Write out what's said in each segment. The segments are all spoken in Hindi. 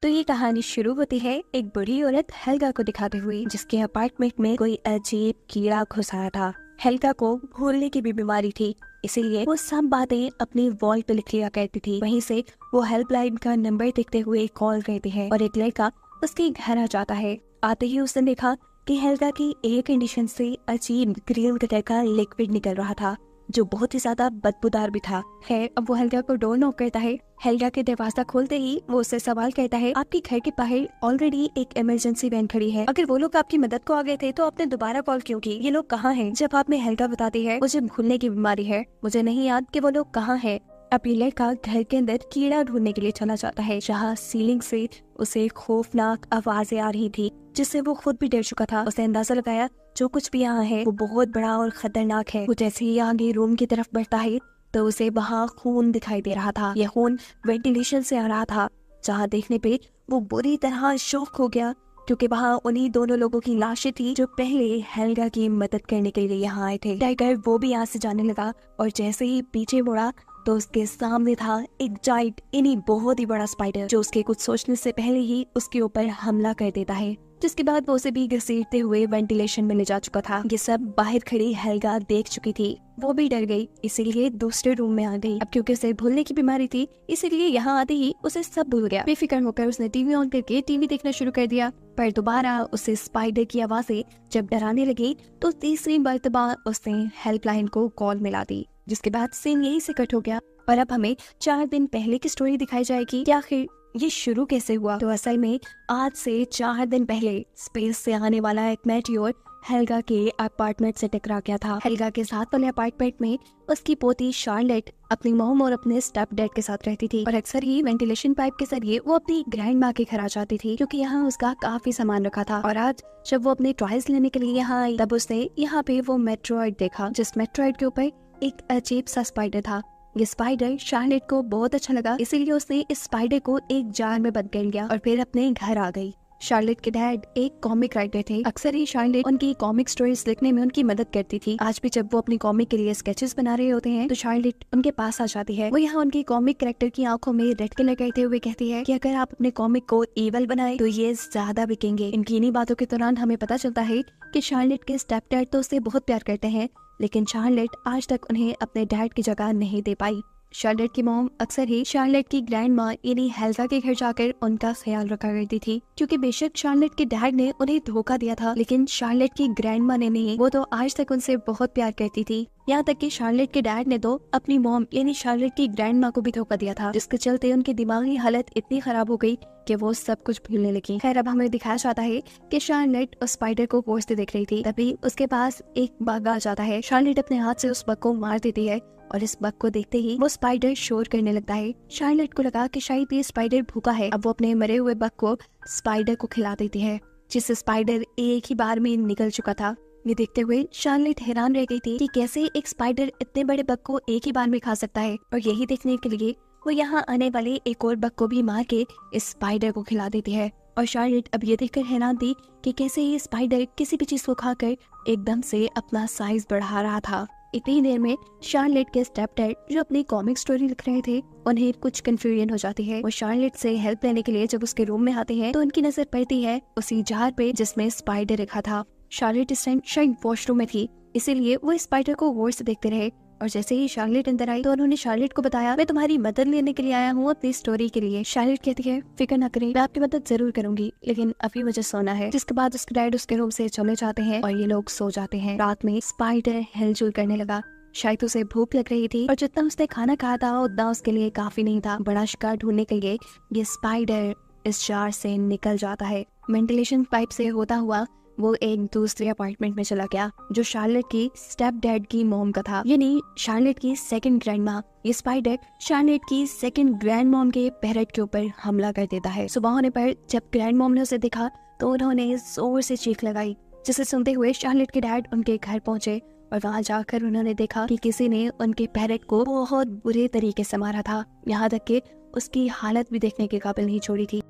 तो ये कहानी शुरू होती है एक बूढ़ी औरत हेल्गा को दिखाते हुए, जिसके अपार्टमेंट में कोई अजीब कीड़ा घुस आया था। हेल्गा को भूलने की भी बीमारी थी, इसीलिए वो सब बातें अपनी वॉल पे लिख लिया करती थी। वहीं से वो हेल्पलाइन का नंबर देखते हुए कॉल करती है और एक लड़का उसके घर आ जाता है। आते ही उसने देखा कि हेल्गा की एयर कंडीशन से अजीब ग्रीन कलर का लिक्विड निकल रहा था, जो बहुत ही ज्यादा बदबूदार भी था। खैर, अब वो हेल्गा को डोर नॉक करता है। हेल्गा के दरवाजा खोलते ही वो उससे सवाल करता है, आपके घर के बाहर ऑलरेडी एक इमरजेंसी वैन खड़ी है, अगर वो लोग आपकी मदद को आ गए थे तो आपने दोबारा कॉल क्यों की? ये लोग कहाँ हैं? जब आप में हेल्गा बताती है मुझे भूलने की बीमारी है, मुझे नहीं याद कि वो लोग कहाँ है। अब ये लड़का घर के अंदर कीड़ा ढूंढने के लिए चला जाता है, जहाँ सीलिंग से उसे खौफनाक आवाजें आ रही थी, जिससे वो खुद भी डर चुका था। उसने अंदाजा लगाया जो कुछ भी यहाँ है वो बहुत बड़ा और खतरनाक है। वो जैसे ही आगे रूम की तरफ बढ़ता है तो उसे वहाँ खून दिखाई दे रहा था। यह खून वेंटिलेशन से आ रहा था, जहाँ देखने पे वो बुरी तरह शॉक हो गया, क्योंकि वहाँ उन्हीं दोनों लोगों की लाशें थी जो पहले हेल्गा की मदद करने के लिए यहाँ आए थे। टाइगर वो भी यहाँ से जाने लगा और जैसे ही पीछे मुड़ा तो उसके सामने था एक जाइंट, इन्हीं बहुत ही बड़ा स्पाइडर, जो उसके कुछ सोचने से पहले ही उसके ऊपर हमला कर देता है, जिसके बाद वो उसे भी घसीटते हुए वेंटिलेशन में ले जा चुका था। ये सब बाहर खड़ी हेल्गा देख चुकी थी। वो भी डर गई, इसीलिए दूसरे रूम में आ गई। अब क्योंकि उसे भूलने की बीमारी थी, इसीलिए यहाँ आते ही उसे सब भूल गया। बेफिक्र होकर उसने टीवी ऑन करके टीवी देखना शुरू कर दिया। पर दोबारा उसे स्पाइडर की आवाजें जब डराने लगी तो तीसरी मर्तबा उसने हेल्पलाइन को कॉल मिला दी, जिसके बाद सीन यही से कट हो गया। और अब हमें 4 दिन पहले की स्टोरी दिखाई जाएगी कि आखिर ये शुरू कैसे हुआ। तो असल में आज से 4 दिन पहले स्पेस से आने वाला एक मेटियोर हेल्गा के अपार्टमेंट से टकरा गया था। हेल्गा के साथ वाले अपार्टमेंट में उसकी पोती शार्लेट अपनी मॉम और अपने स्टेप डैड के साथ रहती थी और अक्सर ही वेंटिलेशन पाइप के जरिए वो अपनी ग्रैंड माँ के घर आ जाती थी, क्योंकि यहाँ उसका काफी सामान रखा था। और आज जब वो अपने टॉयज लेने के लिए यहाँ आई, तब उसने यहाँ पे वो मेट्रॉइड देखा, जिस मेट्रॉइड के ऊपर एक अजीब सा स्पाइडर था। ये स्पाइडर शार्लेट को बहुत अच्छा लगा, इसीलिए उसने इस स्पाइडर को एक जार में बंद कर लिया और फिर अपने घर आ गई। शार्लेट के डैड एक कॉमिक राइटर थे। अक्सर ही शार्लेट उनकी कॉमिक स्टोरीज लिखने में उनकी मदद करती थी। आज भी जब वो अपनी कॉमिक के लिए स्केचेस बना रहे होते हैं तो शार्लेट उनके पास आ जाती है। वो यहाँ उनकी कॉमिक कैरेक्टर की आंखों में रेड कलर करते हुए कहती है कि अगर आप अपने कॉमिक को ईवल बनाए तो ये ज्यादा बिकेंगे। इनकी इन्हीं बातों के दौरान हमें पता चलता है कि शार्लेट के स्टेप डैड तो उससे बहुत प्यार करते हैं, लेकिन शार्लेट आज तक उन्हें अपने डैड की जगह नहीं दे पाई। शार्लेट की मॉम अक्सर ही शार्लेट की ग्रैंड माँ यानी हेल्गा के घर जाकर उनका ख्याल रखा करती थी, क्योंकि बेशक शार्लेट के डैड ने उन्हें धोखा दिया था, लेकिन शार्लेट की ग्रैंड माँ ने नहीं। वो तो आज तक उनसे बहुत प्यार करती थी। यहाँ तक कि शार्लेट के डैड ने तो अपनी मॉम यानी शार्लेट की ग्रैंड माँ को भी धोखा दिया था, जिसके चलते उनकी दिमागी हालत इतनी खराब हो गई कि वो सब कुछ भूलने लगी। खैर, अब हमें दिखाया जाता है कि शार्लेट उस स्पाइडर को गौर से देख रही थी, तभी उसके पास एक बग आ जाता है। शार्लेट अपने हाथ से उस बग को मार देती है और इस बग को देखते ही वो स्पाइडर शोर करने लगता है। शार्लेट को लगा कि शायद ये स्पाइडर भूखा है। अब वो अपने मरे हुए बग को स्पाइडर को खिला देती है, जिससे स्पाइडर एक ही बार में निकल चुका था। ये देखते हुए शार्लेट हैरान रह गई थी कि कैसे एक स्पाइडर इतने बड़े बग को एक ही बार में खा सकता है, और यही देखने के लिए वो यहाँ आने वाले एक और बग को भी मार के इस स्पाइडर को खिला देती है। और शार्लेट अब ये देखकर हैरान थी कि कैसे ये स्पाइडर किसी भी चीज को खाकर एकदम से अपना साइज बढ़ा रहा था। इतनी देर में शार्लेट के स्टेप डैड, जो अपनी कॉमिक स्टोरी लिख रहे थे, उन्हें कुछ कंफ्यूजन हो जाती है। वो शार्लेट से हेल्प लेने के लिए जब उसके रूम में आते हैं तो उनकी नजर पड़ती है उसी जार पे जिसमें स्पाइडर रखा था। शार्लेट इस टाइम शायद वॉशरूम में थी, इसीलिए वो स्पाइडर को गौर से देखते रहे। और जैसे ही शार्लेट अंदर आई तो उन्होंने शार्लेट को बताया, मैं तुम्हारी मदद लेने के लिए आया हूँ अपनी स्टोरी के लिए। शार्लेट कहती है, फिक्र न करें, मैं आपकी मदद जरूर करूंगी, लेकिन अभी मुझे सोना है। जिसके बाद उसके डैड उसके रूम से चले जाते हैं और ये लोग सो जाते हैं। रात में स्पाइडर हिलजुल करने लगा। शायद उसे भूख लग रही थी और जितना उसने खाना खाया था उतना उसके लिए काफी नहीं था। बड़ा शिकार ढूंढने के लिए ये स्पाइडर इस जार से निकल जाता है। वेंटिलेशन पाइप से होता हुआ वो एक दूसरे अपार्टमेंट में चला गया, जो शार्लेट की स्टेप डैड की मॉम का था, यानी शार्लेट की सेकंड ग्रैंड माँ। ये स्पाइडर शार्लेट की सेकंड ग्रैंड मॉम के पेरेट के ऊपर हमला कर देता है। सुबह होने पर जब ग्रैंड मॉम ने उसे देखा तो उन्होंने जोर से चीख लगाई, जिसे सुनते हुए शार्लेट के डैड उनके घर पहुंचे और वहाँ जाकर उन्होंने देखा कि किसी ने उनके पैरेट को बहुत बुरे तरीके से मारा था, यहाँ तक कि उसकी हालत भी देखने के काबिल नहीं छोड़ी थी।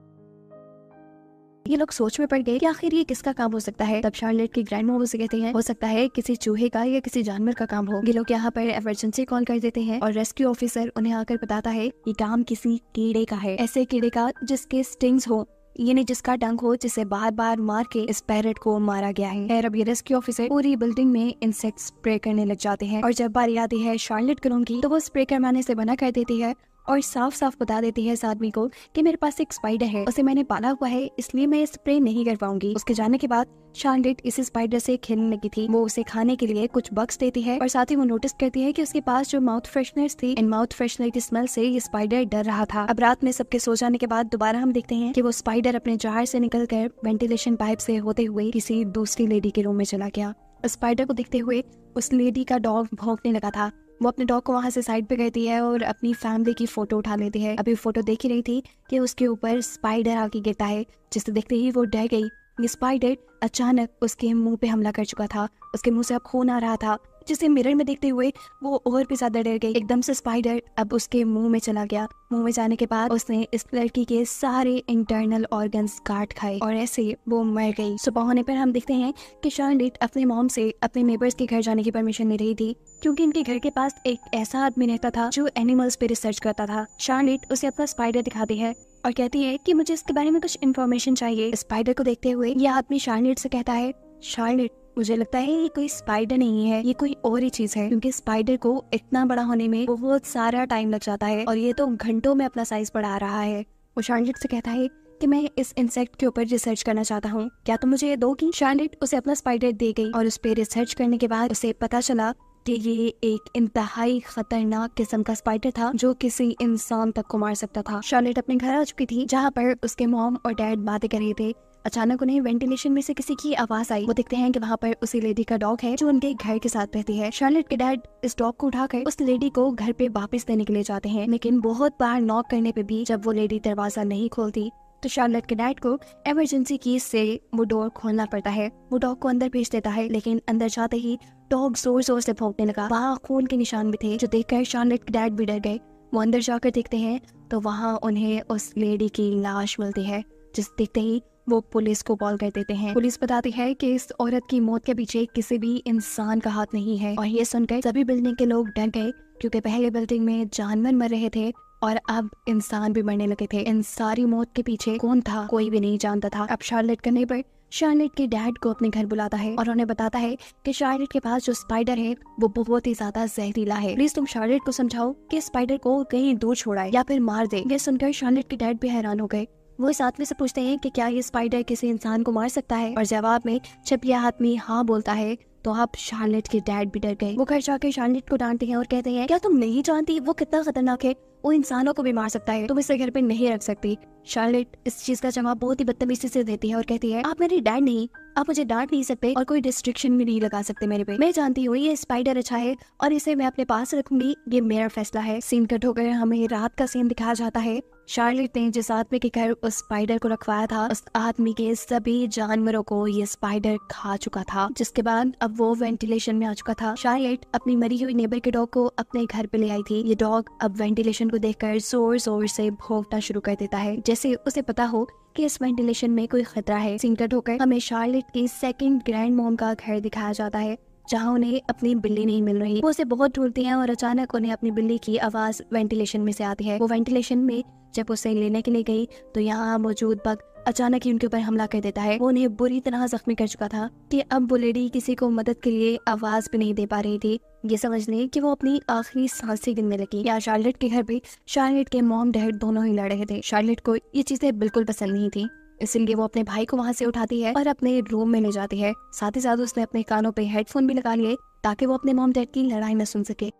ये लोग सोच में पड़ गए कि आखिर ये किसका काम हो सकता है। तब शार्लेट की ग्रैंड मॉम से कहते हैं हो सकता है किसी चूहे का या किसी जानवर का काम हो। ये लोग यहाँ पर इमरजेंसी कॉल कर देते हैं और रेस्क्यू ऑफिसर उन्हें आकर बताता है ये काम किसी कीड़े का है, ऐसे कीड़े का जिसके स्टिंग्स हो, ये नहीं जिसका डंक हो, जिसे बार बार मार के इस पैरट को मारा गया है। खैर अब ये रेस्क्यू ऑफिसर पूरी बिल्डिंग में इंसेक्ट स्प्रे करने लग जाते हैं और जब बारी आती है शार्लेट करूम की तो वो स्प्रे करवाने से मना कर देती है और साफ साफ बता देती है इस आदमी को कि मेरे पास एक स्पाइडर है, उसे मैंने पाला हुआ है, इसलिए मैं स्प्रे नहीं कर पाऊंगी। उसके जाने के बाद शार्लेट इस स्पाइडर से खेलने लगी थी। वो उसे खाने के लिए कुछ बग्स देती है और साथ ही वो नोटिस करती है कि उसके पास जो माउथ फ्रेशनर्स थी, इन माउथ फ्रेशनर की स्मेल से ये स्पाइडर डर रहा था। अब रात में सबके सो जाने के बाद दोबारा हम देखते हैं कि वो स्पाइडर अपने जार से निकलकर वेंटिलेशन पाइप से होते हुए किसी दूसरी लेडी के रूम में चला गया। स्पाइडर को देखते हुए उस लेडी का डॉग भौंकने लगा था। वो अपने डॉग को वहाँ से साइड पे करती है और अपनी फैमिली की फोटो उठा लेती है। अभी फोटो देख ही रही थी कि उसके ऊपर स्पाइडर आके गिरता है, जिसे देखते ही वो डर गई। ये स्पाइडर अचानक उसके मुंह पे हमला कर चुका था। उसके मुंह से अब खून आ रहा था, जिसे मिरर में देखते हुए वो और भी ज्यादा डर गई। एकदम से स्पाइडर अब उसके मुंह में चला गया। मुंह में जाने के बाद उसने इस लड़की के सारे इंटरनल ऑर्गन्स काट खाए और ऐसे वो मर गई। सुबह होने पर हम देखते हैं कि शार्लेट अपने मॉम से अपने नेबर्स के घर जाने की परमिशन ले रही थी, क्योंकि इनके घर के पास एक ऐसा आदमी रहता था जो एनिमल्स पे रिसर्च करता था। शार्लेट उसे अपना स्पाइडर दिखाती है और कहती है कि मुझे इसके बारे में कुछ इन्फॉर्मेशन चाहिए। स्पाइडर को देखते हुए यह आदमी शार्लेट से कहता है, शार्लेट मुझे लगता है ये कोई स्पाइडर नहीं है, ये कोई और ही चीज है, क्योंकि स्पाइडर को इतना बड़ा होने में बहुत सारा टाइम लग जाता है और ये तो घंटों में अपना साइज बढ़ा रहा है। वो शार्लेट से कहता है कि मैं इस इंसेक्ट के ऊपर रिसर्च करना चाहता हूँ, क्या तुम मुझे ये दोगी? शार्लेट उसे अपना स्पाइडर दे गई और उस पर रिसर्च करने के बाद उसे पता चला कि ये एक इंतहाई खतरनाक किस्म का स्पाइडर था जो किसी इंसान तक को मार सकता था। शार्लेट अपने घर आ चुकी थी जहाँ पर उसके मॉम और डैड बातें कर रहे थे। अचानक उन्हें वेंटिलेशन में से किसी की आवाज आई। वो देखते हैं कि वहाँ पर उसी लेडी का डॉग है जो उनके घर के साथ रहती है। शार्लेट के डैड इस डॉग को उठाकर उस लेडी को घर पे वापस देने के लिए जाते हैं, लेकिन बहुत बार नॉक करने पे भी जब वो लेडी दरवाजा नहीं खोलती तो शार्लेट के डैड को इमरजेंसी की से वो डोर खोलना पड़ता है। वो डॉग को अंदर भेज देता है, लेकिन अंदर जाते ही डॉग जोर जोर से भौंकने लगा। वहाँ खून के निशान भी थे, जो देखकर शार्लेट के डैड भी डर गए। वो अंदर जाकर देखते हैं तो वहाँ उन्हें उस लेडी की लाश मिलती है, जिस देखते ही वो पुलिस को कॉल कर देते हैं। पुलिस बताती है कि इस औरत की मौत के पीछे किसी भी इंसान का हाथ नहीं है। और ये सुनकर सभी बिल्डिंग के लोग डर गए, क्योंकि पहले बिल्डिंग में जानवर मर रहे थे और अब इंसान भी मरने लगे थे। इन सारी मौत के पीछे कौन था कोई भी नहीं जानता था। अब शार्लेट का नेबर शार्लेट के डैड को अपने घर बुलाता है और उन्हें बताता है कि शार्लेट के पास जो स्पाइडर है वो बहुत ही ज्यादा जहरीला है। प्लीज तुम शार्लेट को समझाओ कि स्पाइडर को कहीं दूर छोड़ाए या फिर मार दे। ये सुनकर शार्लेट के डैड भी हैरान हो गए। वो इस आदमी से पूछते हैं कि क्या ये स्पाइडर किसी इंसान को मार सकता है, और जवाब में जब यह आदमी हाँ बोलता है तो अब शार्लेट के डैड भी डर गए। वो घर जाकर शार्लेट को डांटते हैं और कहते हैं क्या तुम नहीं जानती वो कितना खतरनाक है, वो इंसानों को भी मार सकता है, तुम इसे घर पे नहीं रख सकती। शार्लेट इस चीज का जवाब बहुत ही बदतमीजी से देती है और कहती है आप मेरे डैड नहीं, आप मुझे डांट नहीं सकते और कोई रिस्ट्रिक्शन भी नहीं लगा सकते मेरे पे। मैं जानती हूँ ये स्पाइडर अच्छा है और इसे मैं अपने पास रखूंगी, ये मेरा फैसला है। सीन कट होकर हमें रात का सीन दिखाया जाता है। शार्लेट ने जिस आदमी के घर उस स्पाइडर को रखवाया था, उस आदमी के सभी जानवरों को ये स्पाइडर खा चुका था, जिसके बाद अब वो वेंटिलेशन में आ चुका था। शार्लेट अपनी मरी हुई नेबर के डॉग को अपने घर पे ले आई थी। ये डॉग अब वेंटिलेशन को देखकर जोर जोर से भौंकना शुरू कर देता है, जैसे उसे पता हो कि इस वेंटिलेशन में कोई खतरा है। सीन कट होकर हमें शार्लेट की सेकंड ग्रैंड मॉम का घर दिखाया जाता है, जहाँ उन्हें अपनी बिल्ली नहीं मिल रही। वो उसे बहुत ढूंढती हैं और अचानक उन्हें अपनी बिल्ली की आवाज वेंटिलेशन में से आती है। वो वेंटिलेशन में जब उसे लेने के लिए गई तो यहाँ मौजूद बग अचानक ही उनके ऊपर हमला कर देता है। वो उन्हें बुरी तरह जख्मी कर चुका था कि अब वो लेडी किसी को मदद के लिए आवाज भी नहीं दे पा रही थी। ये समझ लें कि वो अपनी आखिरी सांसें गिनने लगी। यहाँ शार्लेट के घर पे शार्लेट के मॉम डैड दोनों ही लड़ रहे थे। शार्लेट को ये चीजें बिल्कुल पसंद नहीं थी, इसलिए वो अपने भाई को वहाँ से उठाती है और अपने रूम में ले जाती है। साथ ही साथ उसने अपने कानों पे हेडफोन भी लगा लिए ताकि वो अपने मॉम डैड की लड़ाई न सुन सके।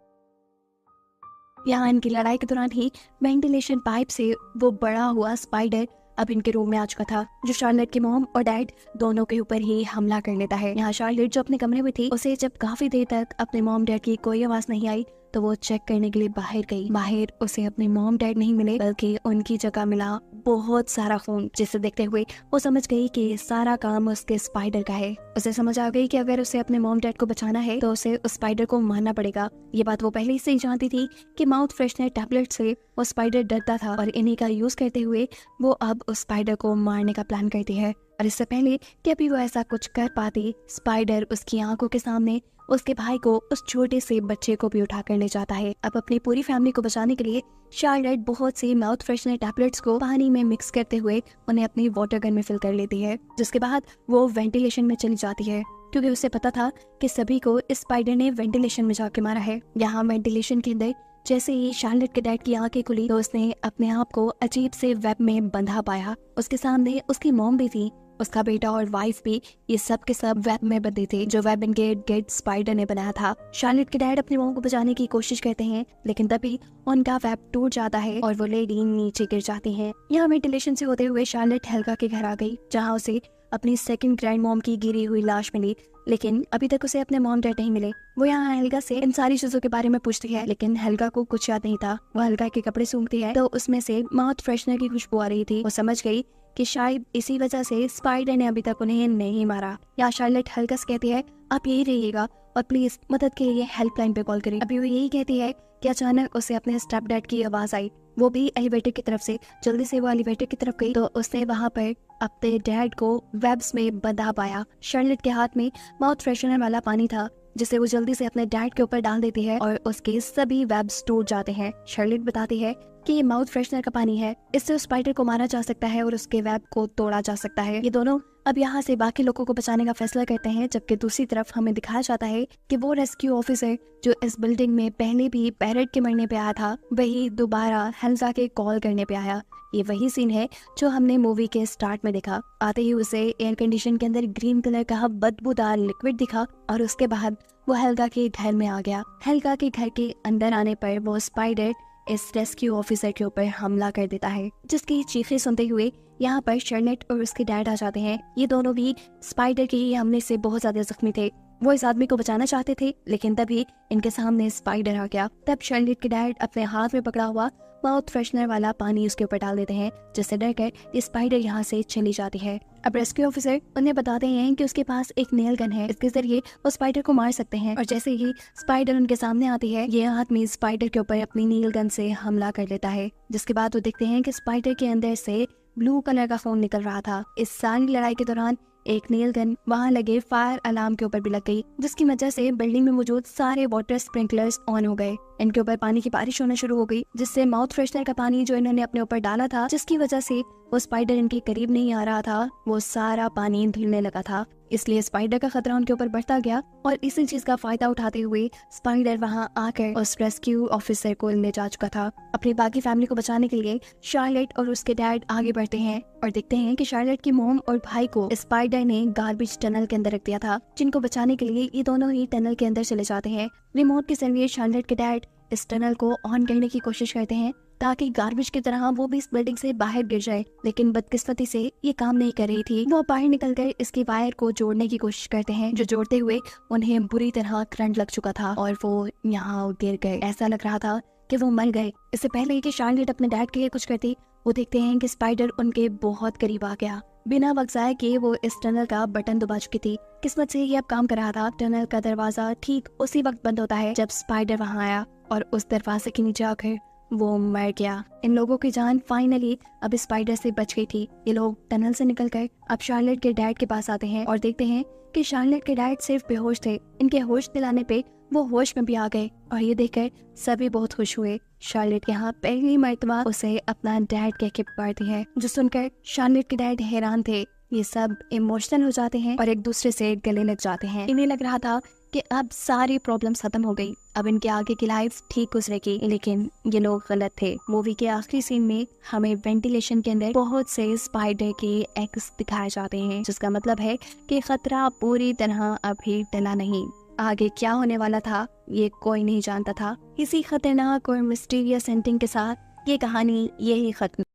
यहाँ इनकी लड़ाई के दौरान ही वेंटिलेशन पाइप से वो बड़ा हुआ स्पाइडर अब इनके रूम में आ चुका था, जो शार्लेट के मॉम और डैड दोनों के ऊपर ही हमला कर लेता है। यहाँ शार्लेट जो अपने कमरे में थी, उसे जब काफी देर तक अपने मॉम डैड की कोई आवाज नहीं आई तो वो चेक करने के लिए बाहर गई। बाहर उसे अपने मॉम डैड नहीं मिले, बल्कि उनकी जगह मिला बहुत सारा खून, जिसे देखते हुए वो समझ गई कि ये सारा काम उसके स्पाइडर का है। उसे समझ आ गई कि अगर उसे अपने मॉम डैड को बचाना है तो उसे उस स्पाइडर को मारना पड़ेगा। ये बात वो पहले से ही जानती थी कि माउथ फ्रेशनर टैबलेट से वो स्पाइडर डरता था और इन्हीं का यूज करते हुए वो अब उस स्पाइडर को मारने का प्लान करती है। और इससे पहले कि अभी वो ऐसा कुछ कर पाती, स्पाइडर उसकी आंखों के सामने उसके भाई को, उस छोटे से बच्चे को भी उठा कर ले जाता है। अब अपनी पूरी फैमिली को बचाने के लिए शार्लेट बहुत सी माउथ फ्रेशनर टैबलेट्स को पानी में मिक्स करते हुए उन्हें अपनी वाटर गन में फिल कर लेती है, जिसके बाद वो वेंटिलेशन में चली जाती है, क्योंकि उसे पता था कि सभी को इस स्पाइडर ने वेंटिलेशन में जाके मारा है। यहाँ वेंटिलेशन के अंदर जैसे ही शार्लेट के डैड की आंखें खुली तो उसने अपने आप को अजीब से वेब में बंधा पाया। उसके सामने उसकी मॉम भी थी, उसका बेटा और वाइफ भी, ये सब के सब वेब में बंधे थे, जो वेब इनके डेड स्पाइडर ने बनाया था। शार्लेट के डैड अपनी मॉम को बचाने की कोशिश करते हैं, लेकिन तभी उनका वेब टूट जाता है और वो लेडी नीचे गिर जाती हैं। यहाँ वेंटिलेशन से होते हुए शार्लेट हेल्गा के घर आ गई, जहाँ उसे अपनी सेकंड ग्रैंड मॉम की गिरी हुई लाश मिली, लेकिन अभी तक उसे अपने मॉम डैड नहीं मिले। वो यहाँ हेल्गा से इन सारी चीजों के बारे में पूछती है, लेकिन हेल्गा को कुछ याद नहीं था। वो हेल्गा के कपड़े सूंघती है तो उसमें से माउथ फ्रेशनर की खुशबू आ रही थी। वो समझ गई कि शायद इसी वजह से स्पाइडर ने अभी तक उन्हें नहीं मारा। या शार्लेट हेल्गा से कहती है, आप यही रहिएगा और प्लीज मदद के लिए हेल्पलाइन पे कॉल करें। अभी वो यही कहती है कि अचानक उसे अपने स्टेप डैड की आवाज आई। वो भी एलिवेटर की तरफ से जल्दी से वो एलिवेटर की तरफ गई तो उसने वहाँ पर अपने डैड को वेब्स में बंधा पाया। शार्लेट के हाथ में माउथ फ्रेशनर वाला पानी था, जिसे वो जल्दी से अपने डैड के ऊपर डाल देती है और उसके सभी वेब्स टूट जाते हैं। शार्लेट बताती है कि ये माउथ फ्रेशनर का पानी है, इससे उस स्पाइडर को मारा जा सकता है और उसके वेब को तोड़ा जा सकता है। ये दोनों अब यहाँ से बाकी लोगों को बचाने का फैसला करते हैं, जबकि दूसरी तरफ हमें दिखाया जाता है कि वो रेस्क्यू ऑफिसर जो इस बिल्डिंग में पहले भी पैरेट के मरने पे आया था, वही दोबारा हेल्गा के कॉल करने पे आया। ये वही सीन है जो हमने मूवी के स्टार्ट में देखा। आते ही उसे एयर कंडीशन के अंदर ग्रीन कलर का बदबूदार लिक्विड दिखा और उसके बाद वो हेल्गा के घर में आ गया। हेल्गा के घर के अंदर आने पर वो स्पाइडर इस रेस्क्यू ऑफिसर के ऊपर हमला कर देता है, जिसकी चीखें सुनते हुए यहाँ पर शार्लेट और उसके डैड आ जाते हैं। ये दोनों भी स्पाइडर के ही हमले से बहुत ज्यादा जख्मी थे। वो इस आदमी को बचाना चाहते थे, लेकिन तभी इनके सामने स्पाइडर आ गया। तब शार्लेट के डैड अपने हाथ में पकड़ा हुआ माउथ फ्रेशनर वाला पानी उसके ऊपर डाल देते हैं, जिससे डरकर ये स्पाइडर यहाँ से चली जाती है। अब रेस्क्यू ऑफिसर उन्हें बताते हैं कि उसके पास एक नेल गन है, इसके जरिए वो स्पाइडर को मार सकते हैं। और जैसे ही स्पाइडर उनके सामने आती है, ये आदमी स्पाइडर के ऊपर अपनी नेल गन से हमला कर लेता है, जिसके बाद वो देखते हैं कि स्पाइडर के अंदर से ब्लू कलर का खून निकल रहा था। इस सारी लड़ाई के दौरान एक नेल गन वहाँ लगे फायर अलार्म के ऊपर भी लग गई, जिसकी वजह से बिल्डिंग में मौजूद सारे वाटर स्प्रिंकलर्स ऑन हो गए। इनके ऊपर पानी की बारिश होना शुरू हो गई, जिससे माउथ फ्रेशनर का पानी जो इन्होंने अपने ऊपर डाला था, जिसकी वजह से वो स्पाइडर इनके करीब नहीं आ रहा था, वो सारा पानी धुलने लगा था। इसलिए स्पाइडर का खतरा उनके ऊपर बढ़ता गया और इसी चीज का फायदा उठाते हुए स्पाइडर वहां आकर उस रेस्क्यू ऑफिसर को ले जा चुका था। अपनी बाकी फैमिली को बचाने के लिए शार्लेट और उसके डैड आगे बढ़ते हैं और देखते हैं कि शार्लेट की मॉम और भाई को स्पाइडर ने गार्बेज टनल के अंदर रख दिया था, जिनको बचाने के लिए ये दोनों ही टनल के अंदर चले जाते हैं। रिमोट के जरिए शार्लेट के डैड इस टनल को ऑन करने की कोशिश करते हैं ताकि गार्बेज की तरह वो भी इस बिल्डिंग से बाहर गिर जाए, लेकिन बदकिस्मती से ये काम नहीं कर रही थी। वो बाहर निकलकर इसकी वायर को जोड़ने की कोशिश करते हैं, जो जोड़ते हुए उन्हें बुरी तरह करंट लग चुका था और वो यहाँ गिर गए। ऐसा लग रहा था कि वो मर गए। इससे पहले कि शार्लेट अपने डैड के लिए कुछ करती, वो देखते हैं कि स्पाइडर उनके बहुत करीब आ गया। बिना वक्त जाए कि वो इस टनल का बटन दबा चुकी थी। किस्मत से ये अब काम कर रहा था। टनल का दरवाजा ठीक उसी वक्त बंद होता है जब स्पाइडर वहाँ आया और उस दरवाजे के नीचे आकर वो मर गया। इन लोगों की जान फाइनली अब स्पाइडर से बच गई थी। ये लोग टनल से निकलकर अब शार्लेट के डैड के पास आते हैं और देखते हैं कि शार्लेट के डैड सिर्फ बेहोश थे। इनके होश दिलाने पे वो होश में भी आ गए और ये देखकर सभी बहुत खुश हुए। शार्लेट यहाँ पहली मर्तबा उसे अपना डैड कह के पुकारती है, जो सुनकर शार्लेट के डैड हैरान थे। ये सब इमोशनल हो जाते हैं और एक दूसरे से गले लग जाते हैं। इन्हें लग रहा था कि अब सारी प्रॉब्लम्स खत्म हो गई, अब इनके आगे की लाइफ ठीक गुजरेगी, लेकिन ये लोग गलत थे। मूवी के आखिरी सीन में हमें वेंटिलेशन के अंदर बहुत से स्पाइडर के एग्स दिखाए जाते हैं, जिसका मतलब है कि खतरा पूरी तरह अभी टला नहीं। आगे क्या होने वाला था ये कोई नहीं जानता था। इसी खतरनाक और मिस्टीरियस एंडिंग के साथ ये कहानी यही खत्म